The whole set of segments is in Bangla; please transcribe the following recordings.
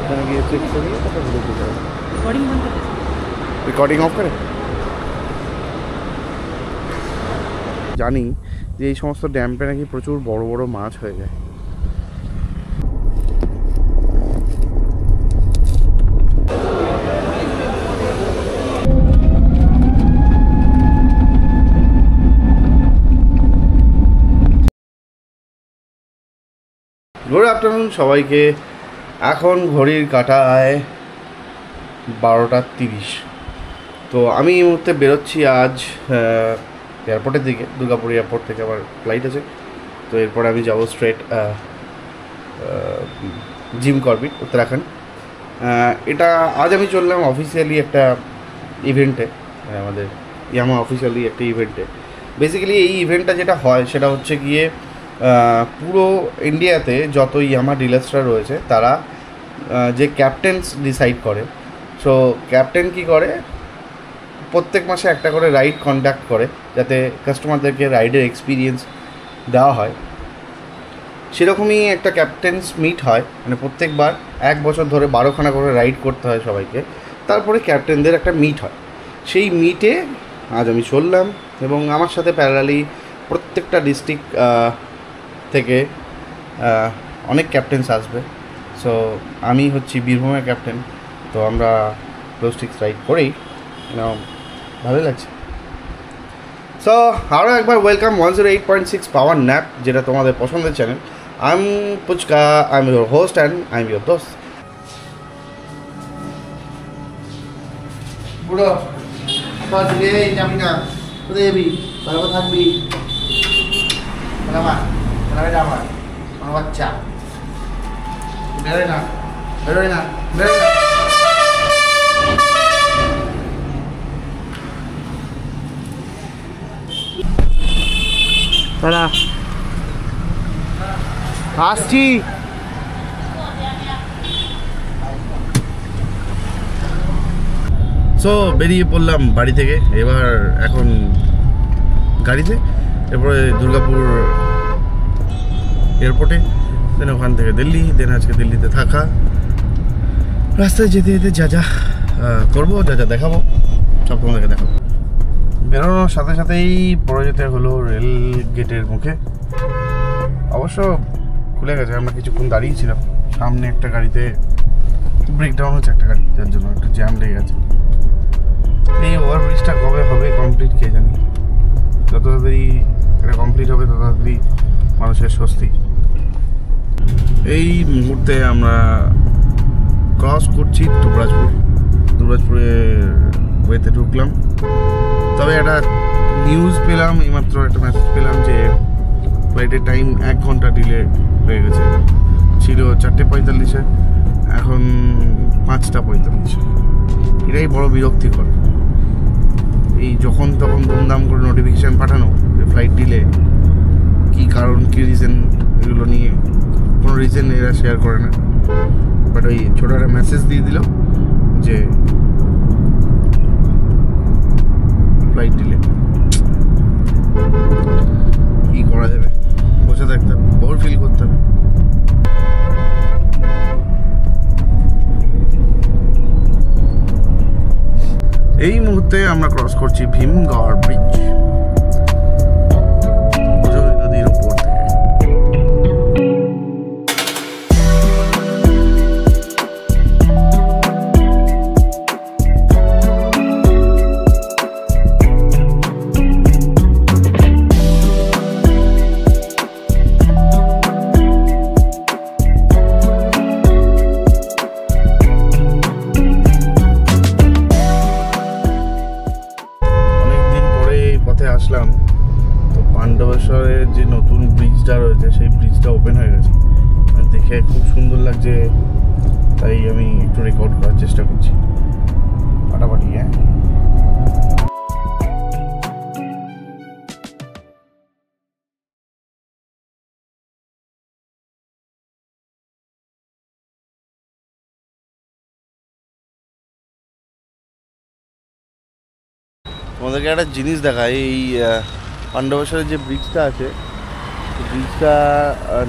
ওখানে গিয়ে চেক করিয়ে তারপর ঘুরে যেতে হবে। রেকর্ডিং অফ করে জানি যে এই সমস্ত ড্যাম্পে নাকি প্রচুর বড় বড় মাছ হয়ে যায়। গুড আফটারনুন সবাইকে। এখন ঘড়ির কাঁটায় 12:30। তো আমি এই মুহূর্তে বেরোচ্ছি আজ এয়ারপোর্টের দিকে। দুর্গাপুর এয়ারপোর্ট থেকে আমার ফ্লাইট আছে। তো এরপরে আমি যাব স্ট্রেট জিম করবেট, উত্তরাখণ্ড। এটা আজ আমি চললাম অফিসিয়ালি একটা ইভেন্টে, আমাদের ইয়ামা অফিসিয়ালি একটা ইভেন্টে। বেসিক্যালি এই ইভেন্টটা যেটা হয় সেটা হচ্ছে গিয়ে পুরো ইন্ডিয়াতে যত ইয়ামা ডিলার্সরা রয়েছে তারা যে ক্যাপ্টেন্স ডিসাইড করে। সো ক্যাপ্টেন কী করে, প্রত্যেক মাসে একটা করে রাইড কন্ডাক্ট করে যাতে কাস্টমারদেরকে রাইডের এক্সপিরিয়েন্স দেওয়া হয়। সেরকমই একটা ক্যাপ্টেন্স মিট হয়, মানে প্রত্যেকবার 1 বছর ধরে 12খানা করে রাইড করতে হয় সবাইকে। তারপরে ক্যাপ্টেনদের একটা মিট হয়। সেই মিটে আজ আমি চললাম এবং আমার সাথে প্যারালালি প্রত্যেকটা ডিস্ট্রিক্ট থেকে অনেক ক্যাপ্টেন্স আসবে। সো আমি হচ্ছি বীরভূমের ক্যাপ্টেন। তো আমরা লজিস্টিক্স রাইড করেই ভালোই লাগছে। সো আরও একবার ওয়েলকাম 108.6 পাওয়ার ন্যাপ, যেটা তোমাদের পছন্দের channel. I am Puchka, I am your host and I am your দোস্ত। পুরো যাবি না, কোথায় যাবি? ভালো থাকবি, আমার আমার বাচ্চা বেরোয় না, বেরোয় না, বেরোয় না। দাদা আসছি। সো বেরিয়ে পড়লাম বাড়ি থেকে। এবার এখন গাড়িতে, এরপরে দুর্গাপুর এয়ারপোর্টে, দেন ওখান থেকে দিল্লি, দেন আজকে দিল্লিতে থাকা। রাস্তায় যেতে যেতে যা যা করবো, যা যা দেখাবো সব তোমাদেরকে দেখাবো। বেরোনোর সাথে সাথেই পড়ে যেতে হলো রেল গেটের মুখে। অবশ্য খুলে গেছে, আমরা কিছুক্ষণ দাঁড়িয়েছিলাম। সামনে একটা গাড়িতে ব্রেকডাউন হচ্ছে, একটা গাড়ি, যার জন্য একটু জ্যাম লেগে গেছে। এই ওভারব্রিজটা কবে হবে কমপ্লিট কে জানি। যত তাড়াতাড়ি এটা কমপ্লিট হবে তত তাড়াতাড়ি মানুষের স্বস্তি। এই মুহূর্তে আমরা ক্রস করছি দুবরাজপুরের ওয়েতে ঢুকলাম। তবে একটা নিউজ পেলাম, এইমাত্র একটা মেসেজ পেলাম যে ফ্লাইটের টাইম 1 ঘন্টা ডিলে হয়ে গেছে। ছিল 4:45, এখন 5:45। এটাই বড় বিরক্তিকর। এই যখন তখন ধুমধাম করে নোটিফিকেশান পাঠানো যে ফ্লাইট ডিলে, কী কারণ, কী রিজন, এগুলো নিয়ে কোনো রিজন এরা শেয়ার করে না। বাট ওই ছোটো একটা মেসেজ দিয়ে দিল যে ফ্লাইট ডিলে। কী করা যাবে, বসে থাকতে হবে, বোর ফিল করতে হবে। এই মুহূর্তে আমরা ক্রস করছি ভীমগড় ব্রিজ, নদীর উপর থেকে। আসলাম তো পাণ্ডবেশ্বরের যে নতুন ব্রিজটা রয়েছে সেই ব্রিজটা ওপেন হয়ে গেছে, দেখে খুব সুন্দর লাগছে। তাই আমি একটু রেকর্ড করার চেষ্টা করছি ফাটাফাটি। হ্যাঁ, তোমাদেরকে একটা জিনিস দেখায়। এই পাণ্ডবেশ্বরের যে ব্রিজটা আছে, ব্রিজটা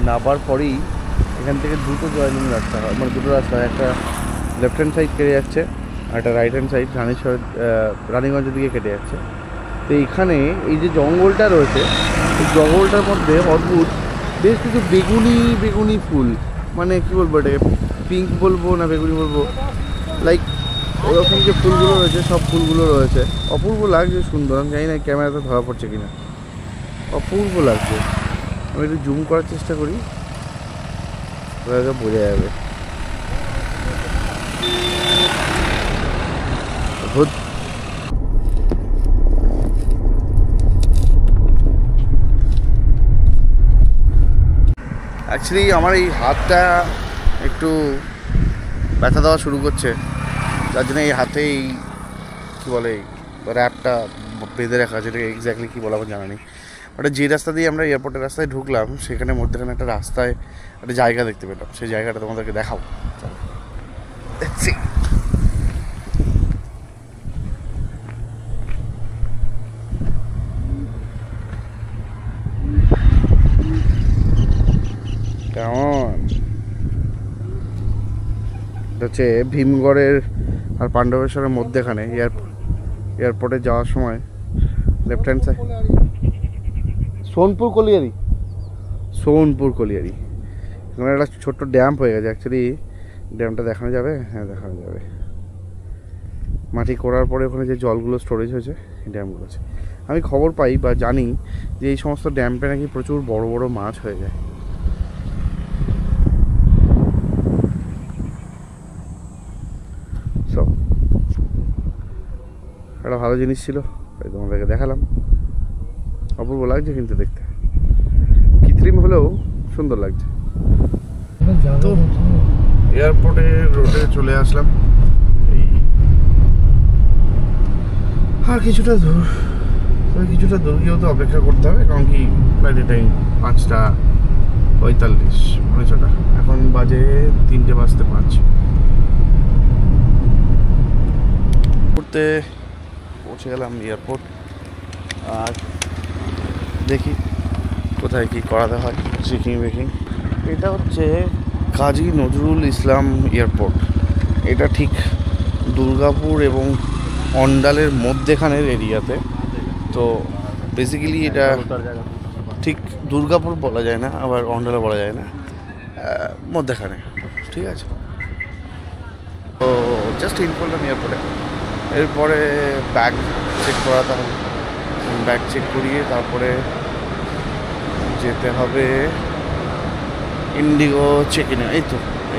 নামার পরেই এখান থেকে দুটো জয়েনিং রাস্তা হয়, মানে দুটো রাস্তা হয়, একটা লেফট হ্যান্ড সাইড কেটে যাচ্ছে আর একটা রাইট হ্যান্ড সাইড রানীগঞ্জের দিকে কেটে যাচ্ছে। তো এখানে এই যে জঙ্গলটা রয়েছে, এই জঙ্গলটার মধ্যে অদ্ভুত বেশ কিছু বেগুনি বেগুনি ফুল, মানে কী বলবো এটাকে, পিঙ্ক বলবো না বেগুনি বলবো, লাইক ওরকম যে ফুলগুলো রয়েছে সব ফুলগুলো রয়েছে। অপূর্ব লাগছে, সুন্দর। আমি জানি না ক্যামেরাতে ধরা পড়ছে কিনা, অপূর্ব লাগছে। আমি একটু জুম করার চেষ্টা করি, বোঝা যাবে। অ্যাকচুয়ালি আমার এই হাতটা একটু ব্যথা দেওয়া শুরু করছে, যার জন্য এই হাতে এই কী বলে র্যাপটা বেঁধে রাখা, যেটাকে এক্স্যাক্টলি কী বলা আমার জানা নেই। ওটা যে রাস্তা দিয়ে আমরা এয়ারপোর্টের রাস্তায় ঢুকলাম, সেখানে মধ্যখানে একটা রাস্তায় একটা জায়গা দেখতে পেলাম, সেই জায়গাটা তোমাদেরকে দেখাবো। দেখছি কেমন হচ্ছে ভীমগড়ের আর পাণ্ডবেশ্বরের মধ্যেখানে এয়ারপোর্টে যাওয়ার সময় left hand side Sonpur colliery এখানে একটা ছোট্ট ড্যাম হয়ে গেছে। অ্যাকচুয়ালি ড্যামটা দেখানো যাবে? হ্যাঁ, দেখানো যাবে। মাটি করার পরে ওখানে যে জলগুলো স্টোরেজ হয়েছে এই ড্যামগুলো আছে। আমি খবর পাই বা জানি যে এই সমস্ত ড্যামে নাকি প্রচুর বড় বড় মাছ হয়ে যায়। সব একটা ভালো জিনিস ছিল, তাই তোমাদেরকে দেখালাম। অপূর্ব লাগছে কিন্তু দেখতে, কৃত্রিম হলেও সুন্দর লাগছে। তো এয়ারপোর্টে রোডে চলে আসলাম, এই আর কিছুটা দূর গিয়েও তো অপেক্ষা করতে হবে, কারণ কি ফ্লাইট টাইম 5:45, 6:45, এখন বাজে 3:05। ঘুরতে পৌঁছে গেলাম এয়ারপোর্ট, আর দেখি কোথায় কী করাতে হয়, চেকিং বেকিং। এটা হচ্ছে কাজী নজরুল ইসলাম এয়ারপোর্ট। এটা ঠিক দুর্গাপুর এবং অন্ডালের মধ্যেখানের এরিয়াতে। তো বেসিক্যালি এটা ঠিক দুর্গাপুর বলা যায় না, আবার অন্ডালে বলা যায় না, মধ্যেখানে, ঠিক আছে। তো জাস্ট ইন করলাম এয়ারপোর্টে, এরপরে ব্যাগ চেক করাতে হবে। ব্যাগ চেক করিয়ে তারপরে যেতে হবে ইন্ডিগো চেক ইনে,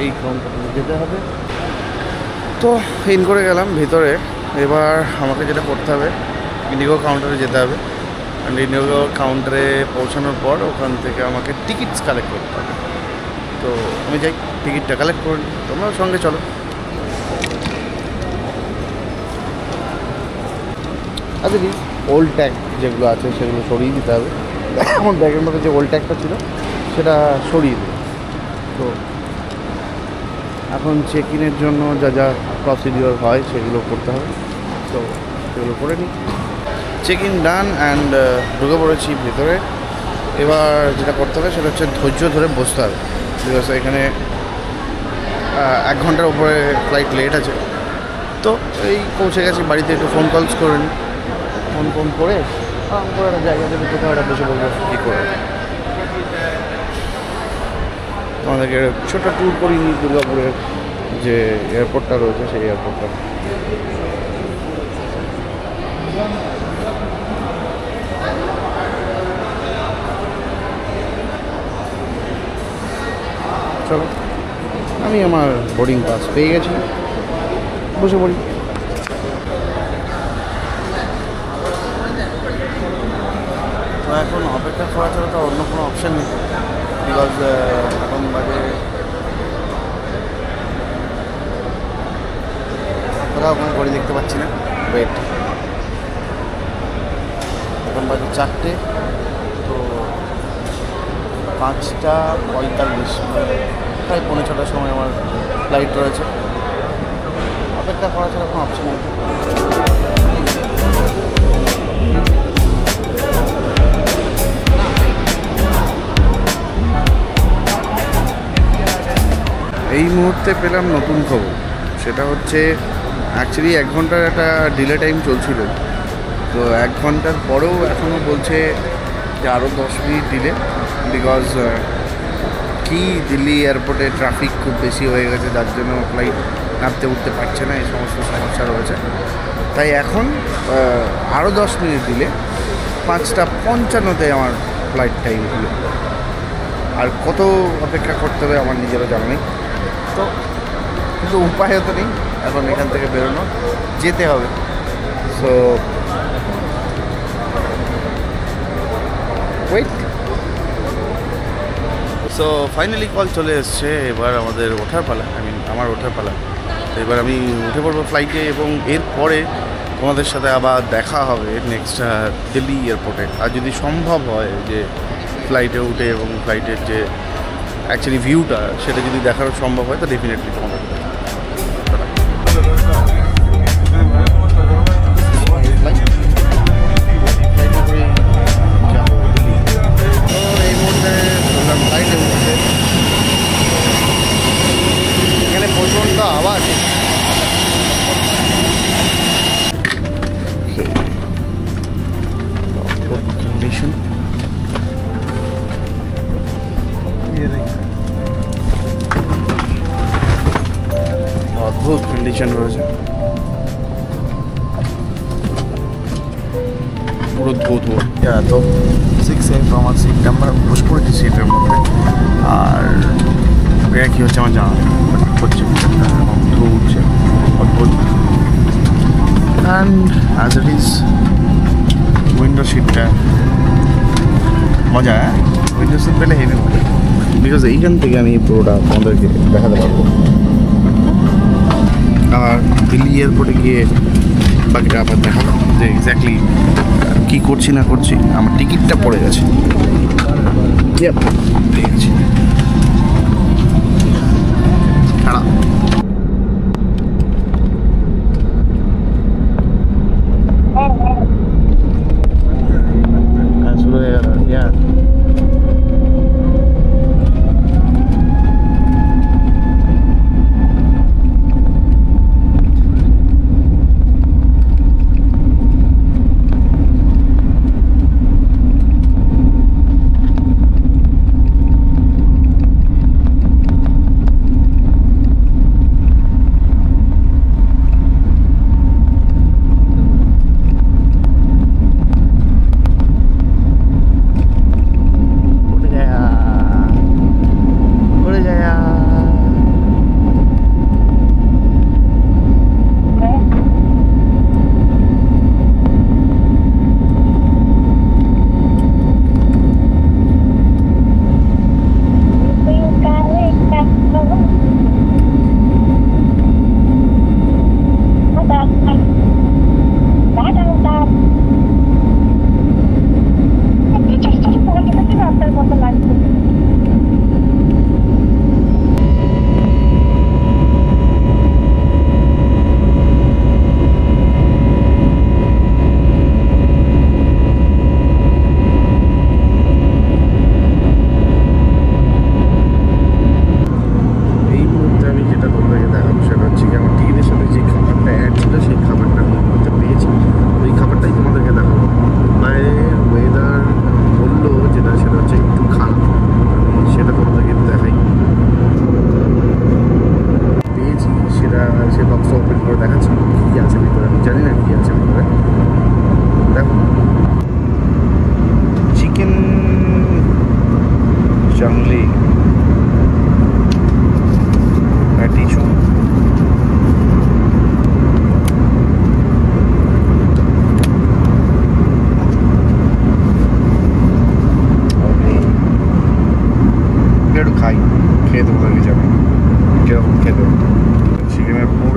এই কাউন্টারে যেতে হবে। তো ইন করে গেলাম ভিতরে। এবার আমাকে যেটা করতে হবে, ইন্ডিগো কাউন্টারে যেতে হবে। অ্যান্ড ইন্ডিগো কাউন্টারে পৌঁছানোর পর ওখান থেকে আমাকে টিকিটস কালেক্ট করতে হবে। তো আমি যাই টিকিটটা কালেক্ট করে নিই, তোমরাও সঙ্গে চলো। আচ্ছা, ওল্ড ট্যাগ যেগুলো আছে সেগুলো সরিয়ে দিতে হবে। আমার ব্যাগের মধ্যে যে ওল্ড ট্যাগটা ছিল সেটা সরিয়ে দিই। তো এখন চেক ইনের জন্য যা যা প্রসিডিওর হয় সেগুলো করতে হবে, তো সেগুলো করে নিই। চেক ইন ডান অ্যান্ড ঢুকে পড়েছি ভেতরে। এবার যেটা করতে হবে সেটা হচ্ছে ধৈর্য ধরে বসতে হবে, বিকজ এখানে 1 ঘন্টার উপরে ফ্লাইট লেট আছে। তো এই পৌঁছে গেছি বাড়িতে, একটু ফোন কলস করে নিই। ফোন করে একটা জায়গা থেকে কোথাও একটা বসে বলবো কী করে। আমাদেরকে ছোটো ট্যুর করি নিই দুর্গাপুরের যে এয়ারপোর্টটা রয়েছে, সেই এয়ারপোর্টটা। চলো, আমি আমার বোর্ডিং পাস পেয়ে গেছি, বসে পড়ি। তো এখন অপেক্ষা করা ছাড়া তো অন্য কোনো অপশান নেই, বিকজ এখন বাজে কোথাও কোনো ঘড়ি দেখতে পাচ্ছি না। ওয়েট, এখন বাজে 4টে, তো 5:45, প্রায় 5:45 সময় আমার ফ্লাইট রয়েছে। অপেক্ষা করা ছাড়া কোনো অপশান নেই। এই মুহূর্তে পেলাম নতুন খবর, সেটা হচ্ছে অ্যাকচুয়ালি 1 ঘন্টার একটা ডিলে টাইম চলছিল, তো 1 ঘন্টার পরেও এখনও বলছে যে আরও 10 মিনিট ডিলে, বিকজ কি দিল্লি এয়ারপোর্টে ট্রাফিক খুব বেশি হয়ে গেছে, যার জন্য ফ্লাইট নামতে উঠতে পারছে না, এই সমস্ত সমস্যা রয়েছে। তাই এখন আরও 10 মিনিট দিলে 5:55-তে আমার ফ্লাইট টাইম হলো। আর কত অপেক্ষা করতে হবে আমার নিজেরও জানা নেই, তো কিন্তু উপায় তো নেই, এখন এখান থেকে বেরোনো যেতে হবে। So wait. So finally call চলে এসছে, এবার আমাদের ওঠার পালা, আমার ওঠার পালা। তো এবার আমি উঠে পড়বো ফ্লাইটে, এবং এরপরে তোমাদের সাথে আবার দেখা হবে নেক্সট দিল্লি এয়ারপোর্টে। আর যদি সম্ভব হয় যে ফ্লাইটে উঠে এবং ফ্লাইটের যে অ্যাকচুয়ালি ভিউটা সেটা যদি দেখানো সম্ভব হয়, তো ডেফিনেটলি তোমাদের ফ্লাইটে উঠছে। এখানে প্রচণ্ড আওয়াজ, অদ্ভুত কন্ডিশন রয়েছে, পুরো ধোধ। তো 6A আমার সিটটা আমরা বসে পড়েছি সিটের মধ্যে, আর এটা কী হচ্ছে আমার জানা হচ্ছে, ধোঁ উঠছে অদ্ভুত। And as it is window সিটটা মজা, উইন্ডো সিট পেলে হেভি মজা, বিকজ এইখান থেকে আমি পুরোটা তোমাদেরকে দেখাতে পারবো। আর দিল্লি এয়ারপোর্টে গিয়ে বাকিটা আবার দেখালাম যে এক্স্যাক্টলি কী করছি না করছি। আমার টিকিটটা পড়ে গেছে, ঠিক আছে, খারাপ। শুরু হয়ে গেল,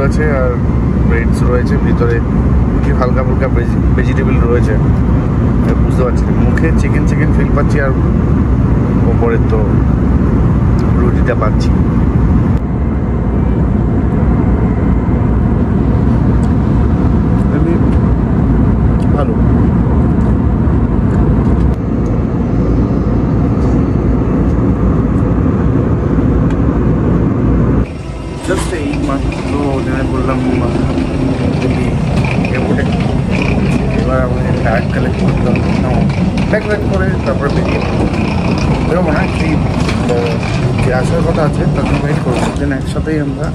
আছে আর ব্রেডস রয়েছে, ভিতরে হালকা ফুলকা ভেজিটেবল রয়েছে, বুঝতে পারছি না, মুখে চিকেন চিকেন ফিল পাচ্ছি, আর ওপরে তো রুটিটা পাচ্ছি। ভালো। তো আমি বললাম এয়ারপোর্টে এবার আমাকে ব্যাগ কালেক্ট করতে হবে, ব্যাগ কালেক্ট করে তারপরে বেরিয়ে বেরোবো না, সেই যে আসার কথা আছে তাদের ওয়েট করবো, দেন একসাথেই আমরা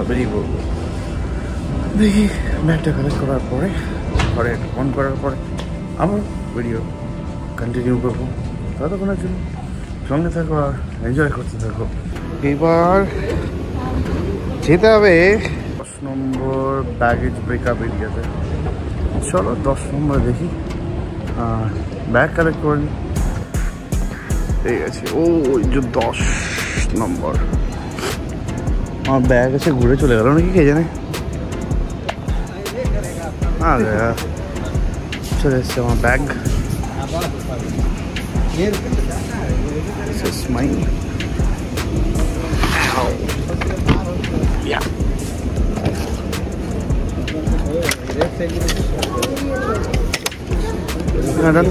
বেরিয়ে পড়বো। দেখি ব্যাগটা কালেক্ট করার পরে ঘরে অন করার পরে আবার ভিডিও কন্টিনিউ করবো। ততক্ষণের জন্য সঙ্গে থাকো আর এনজয় করতে থাকো। এবার যেতে হবে 10 নম্বর ব্যাগেজ ব্রেকআপ এরিয়াতে। চলো 10 নম্বর দেখি, ব্যাগ কালেক্ট করে নিই। ঠিক আছে, ওই যে 10 নম্বর আমার ব্যাগ আছে, ঘুরে চলে গেল নাকি কে জানে। চলে এসছে আমার bag. This is mine. Ow. Yeah. Done.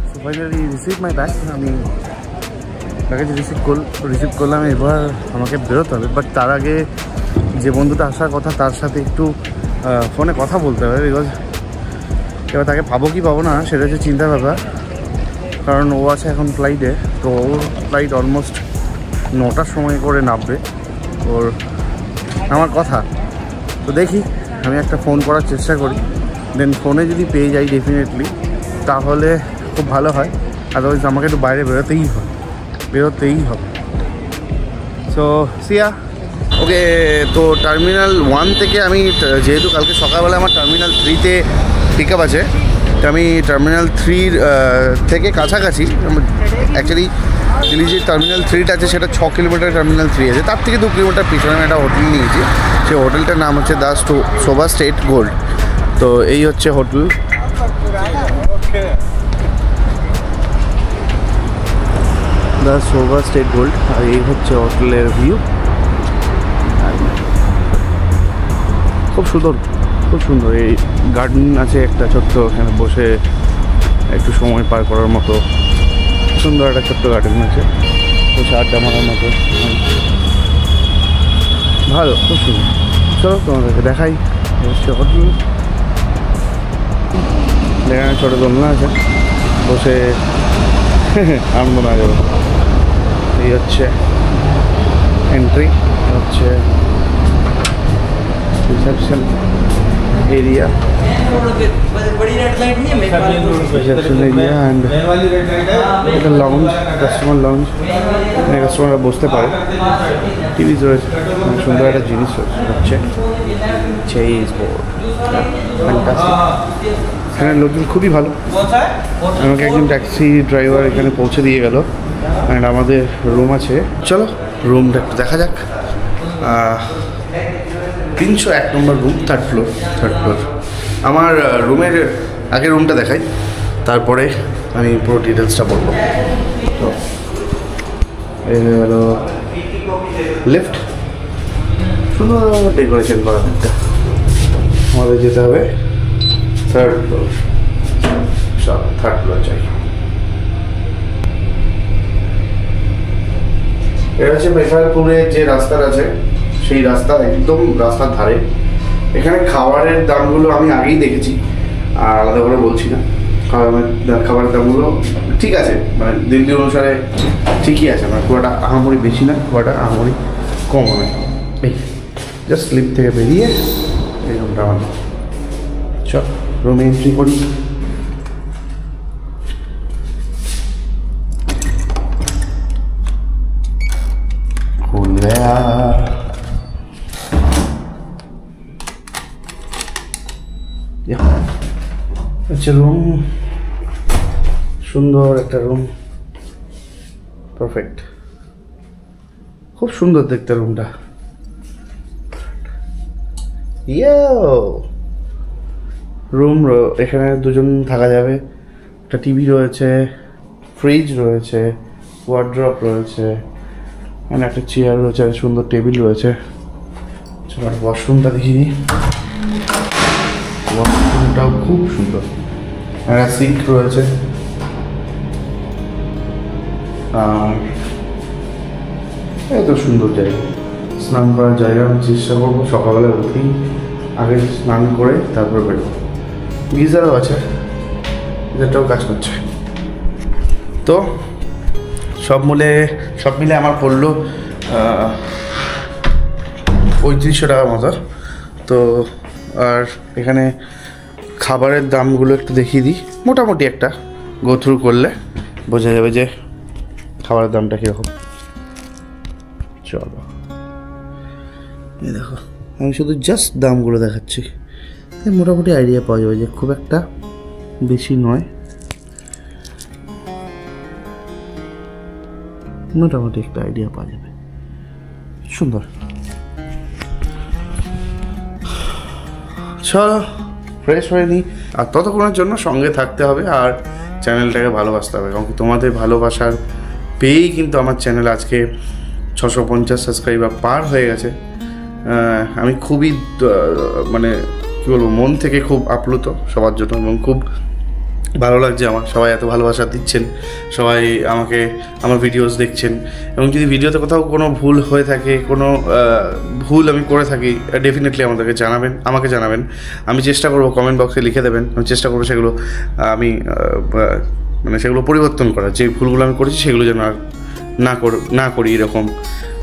So finally received my bag. আমি প্যাকেজ রিসিভ করলাম। এবার আমাকে বেরোতে হবে, বাট তার আগে যে বন্ধুটা আসার কথা তার সাথে একটু ফোনে কথা বলতে হবে, বিকজ এবার তাকে পাবো কি পাবো না সেটা হচ্ছে চিন্তার ব্যাপার। কারণ ও আছে এখন ফ্লাইটে, তো ওর ফ্লাইট অলমোস্ট 9টার সময় করে নামবে ওর আমার কথা। তো দেখি আমি একটা ফোন করার চেষ্টা করি, দেন ফোনে যদি পেয়ে যাই ডেফিনেটলি তাহলে খুব ভালো হয়, আদারওয়াইজ আমাকে একটু বাইরে বেরোতেই হবে। সো সিয়া ওকে। তো টার্মিনাল 1 থেকে আমি, যেহেতু কালকে সকালবেলা আমার টার্মিনাল 3-তে পিক আপ আছে, তো আমি টার্মিনাল 3 থেকে কাছাকাছি, অ্যাকচুয়ালি দিল্লি যে টার্মিনাল 3টা আছে সেটা 6 কিলোমিটার টার্মিনাল 3 আছে, তার থেকে 2 কিলোমিটার পিছনে আমি একটা হোটেল নিয়েছি। সেই হোটেলটার নাম হচ্ছে দ্য শোভা স্টেট গোল্ড। তো এই হচ্ছে hotel, the Shobha state gold. আর এই হচ্ছে হোটেলের ভিউ, খুব সুন্দর। এই গার্ডেন আছে একটা ছোট্ট, এখানে বসে একটু সময় পার করার মতো সুন্দর একটা ছোট্ট গার্ডেন আছে, বসে আড্ডা মারার মতো ভালো, খুব সুন্দর। চলো তোমাদেরকে দেখাই হচ্ছে হোটেল। এখানে ছোটো দোলনা আছে, বসে আনন্দ না যাবে। এই হচ্ছে এন্ট্রি, হচ্ছে रिसेप्शन एरिया and একটা লাউঞ্জ, কাস্টমার লাউঞ্জ, এখানে কাস্টমাররা বসতে পারে। টিভি রয়েছে, সুন্দর একটা জিনিস হচ্ছে চেইজ বোর্ড, এখানে লোকজন খুবই ভালো। আমাকে একজন ট্যাক্সি ড্রাইভার এখানে পৌঁছে দিয়ে গেল, অ্যান্ড আমাদের রুম আছে। চলো রুমটা একটু দেখা যাক। 301 নম্বর রুম, থার্ড ফ্লোর। আমার রুমের আগে রুমটা দেখাই, তারপরে আমি পুরো ডিটেলসটা বলবো। তো এই হলো লিফট, সুন্দর ডেকোরেশন করা একটা। আমাদের যেতে হবে থার্ড ফ্লোর, থার্ড ফ্লোর চাই। এটা হচ্ছে মেঘালপুরের যে রাস্তাটা আছে সেই রাস্তা, একদম রাস্তার ধারে। এখানে খাবারের দামগুলো আমি আগেই দেখেছি, আর আলাদা করে বলছি না। খাবারের দামগুলো ঠিক আছে, মানে দিল্লি অনুসারে ঠিকই আছে, মানে খুব একটা আহামরি বেশি না, খুব একটা আহামরি কম নয়। এই জাস্ট স্লিপ থেকে বেরিয়ে এই রুমটা আমার। চল রুমে এন্ট্রি করি। আচ্ছা, রুম সুন্দর একটা রুম, পারফেক্ট, খুব সুন্দর দেখতে রুমটা। রুম এখানে দুজন থাকা যাবে, একটা টিভি রয়েছে, ফ্রিজ রয়েছে, ওয়ার্ড্রপ রয়েছে, এখানে একটা চেয়ার রয়েছে, সুন্দর টেবিল রয়েছে। চলো ওয়াশরুমটা দেখিয়ে দিই। ওয়াশরুমটাও খুব সুন্দর, একটা সিঙ্ক রয়েছে, আর এত সুন্দর জায়গা। স্নান করার জায়গা আমি চেষ্টা করবো সকালবেলা উঠেই আগে স্নান করে তারপর বেরোবো। গিজারও আছে, গিজারটাও কাজ করছে। তো সব মিলে আমার পড়লো 3500 টাকার মতো। তো আর এখানে খাবারের দামগুলো একটু দেখিয়ে দিই, মোটামুটি একটা গো থ্রু করলে বোঝা যাবে যে খাবারের দামটা কীরকম। চলো এই দেখো, আমি শুধু জাস্ট দামগুলো দেখাচ্ছি, মোটামুটি আইডিয়া পাওয়া যাবে যে খুব একটা বেশি নয়, মোটামুটি একটা আইডিয়া পাওয়া যাবে। সুন্দর। চলো ফ্রেশ হয়ে নিই, আর ততক্ষণের জন্য সঙ্গে থাকতে হবে আর চ্যানেলটাকে ভালোবাসতে হবে, কারণ তোমাদের ভালোবাসার পেয়েই কিন্তু আমার চ্যানেল আজকে 650 সাবস্ক্রাইবার পার হয়ে গেছে। আমি খুবই মানে কী বলবো, মন থেকে খুব আপ্লুত সবার জন্য, এবং খুব ভালো লাগছে আমার সবাই এত ভালোবাসা দিচ্ছেন, সবাই আমাকে আমার ভিডিওস দেখছেন। এবং যদি ভিডিওতে কোথাও কোনো ভুল হয়ে থাকে, কোনো ভুল আমি করে থাকি, ডেফিনেটলি আমাকে জানাবেন। আমি চেষ্টা করবো, কমেন্ট বক্সে লিখে দেবেন, আমি চেষ্টা করবো সেগুলো আমি মানে সেগুলো পরিবর্তন করার, যে ভুলগুলো আমি করেছি সেগুলো যেন আর না করি এরকম।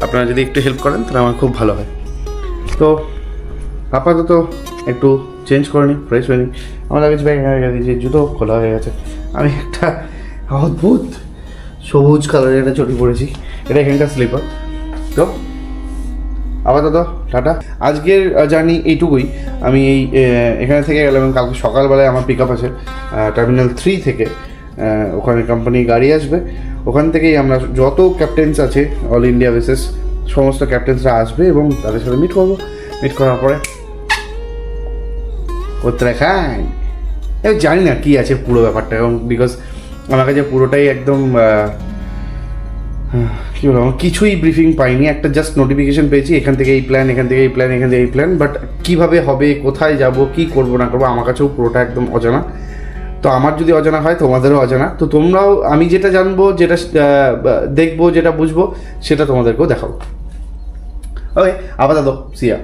আপনারা যদি একটু হেল্প করেন তাহলে আমার খুব ভালো হয়। তো আপাতত একটু চেঞ্জ করে নিই, ফ্রেশ হয়ে নিই। আমার লাগেজ ব্যাগ হয়ে গেছে, জুতো খোলা হয়ে গেছে। আমি একটা অদ্ভুত সবুজ কালারের একটা চটি পরেছি, এটা এখানকার স্লিপার। তো আপাতত টাটা, আজকের জার্নি এইটুকুই। আমি এখানে থেকে গেলাম, কালকে সকালবেলায় আমার পিক আপ আছে টার্মিনাল 3 থেকে। ওখানে কোম্পানি গাড়ি আসবে, ওখান থেকেই আমরা যত ক্যাপ্টেন্স আছে অল ইন্ডিয়া বেসিস সমস্ত ক্যাপ্টেন্সরা আসবে এবং তাদের সাথে মিট করবো। মিট করার পরে উত্তরাখণ্ড, আমি জানি না কী আছে পুরো ব্যাপারটা, এবং বিকজ আমার কাছে পুরোটাই একদম কী বলবো, আমার কিছুই ব্রিফিং পাইনি, একটা জাস্ট নোটিফিকেশান পেয়েছি এখান থেকে এই প্ল্যান, এখান থেকে এই প্ল্যান, এখান থেকে এই প্ল্যান, বাট কীভাবে হবে, কোথায় যাব, কী করবো না করবো, আমার কাছেও পুরোটা একদম অজানা। তো আমার যদি অজানা হয় তোমাদেরও অজানা, তো তোমরাও, আমি যেটা জানবো, যেটা দেখবো, যেটা বুঝবো, সেটা তোমাদেরকেও দেখাবো। ওকে, আপাতত সিয়া।